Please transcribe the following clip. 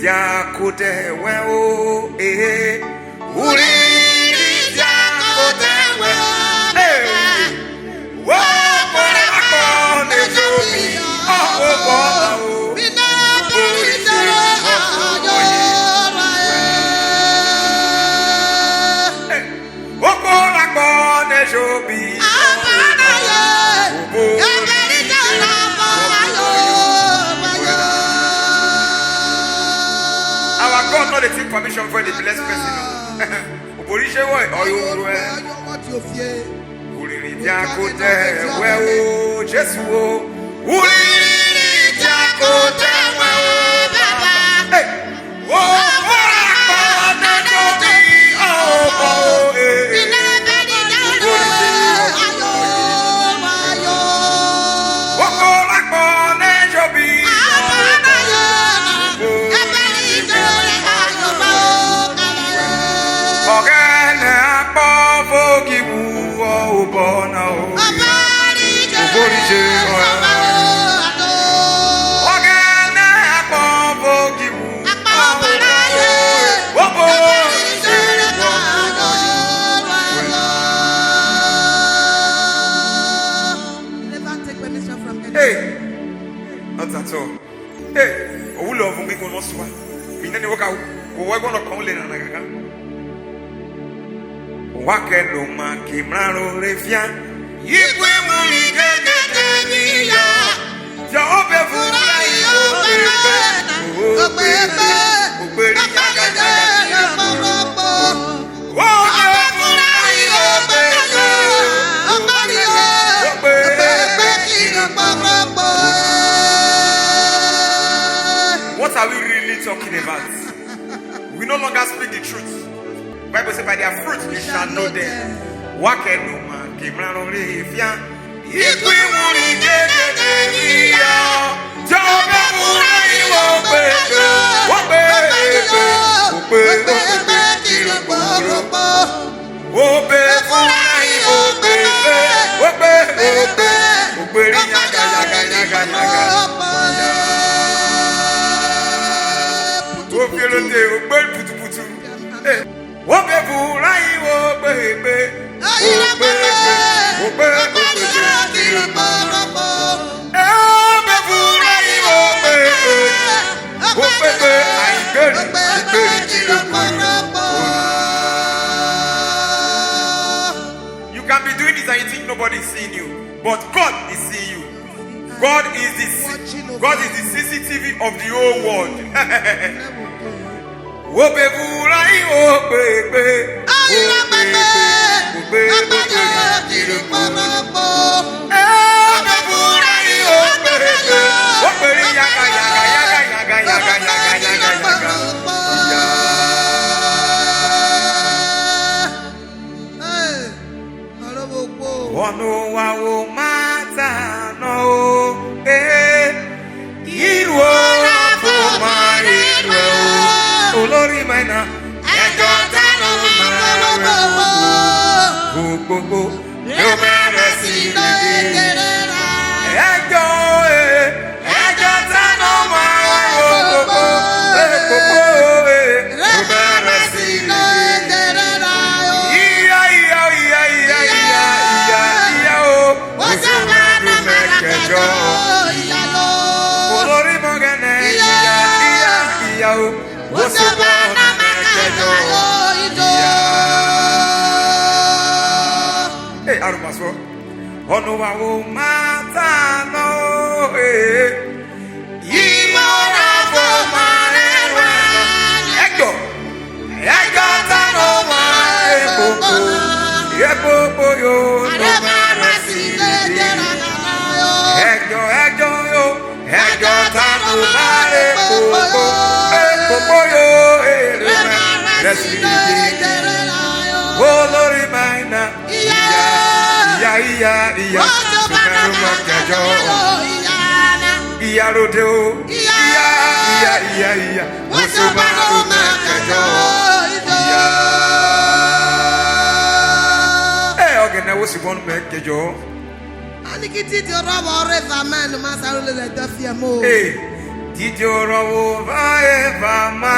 jakote weo uri jakote weo wo bora akone jobi oh bora o Jobi our God not take permission for the blessed person. Oborise wo oyo uri jakote wewo Jesu o uri jakote wewo baba wo na jobi oh not at all. Hey, oh, love me go no swa. Me na work out. Go work on come le na gaga. Wa ke lo ma ki mraro refia. Yikwe mu ni gege ni ya. Ja obe fu na yo be. O be be. O be ri ya ga ga ya mo po. Wo obe fu na yo be. O be ri ya. O be be ki na po po. What are we really talking about? We no longer speak the truth. Bible says by their fruit you shall know them. Wakenuma kimrano refia. Ikwi muri gege Jobe murai wobe wobe wobe wobe murai wobe wobe wobe yaga yaga yaga yaga. Opielonde ogbe putuputu wobe burai wobe be wobe wobe wobe burai wobe wobe be aigeri you can be doing this and you think nobody is seeing you, but God is seeing you. God is the CCTV of the whole world. Wobe burai wobe be wobe wobe burai wobe wobe yaga yaga yaga yaga yaga yaga yaga ono wa wo mata no iwo fo mari no olori maina ejo tano ma go no matter see ejo tano ma go no matter see olori mogene iya Osebana makejo. Hey, arumaso. Ono wa wo matano. Imora fo marewa. Ego. Ego tano wa epopo. Epopo yo. Ego yo. Ego tano wa epopo. Epopo yo. Oh Lord, reminder. Iya. Sumeruma kejo. Iya rodeo. Iya. Sumeruma kejo. Iya. Ogene wo si bon me kejo. Anikiti di oro reva man masaru le dafia mo. Did you roll over mama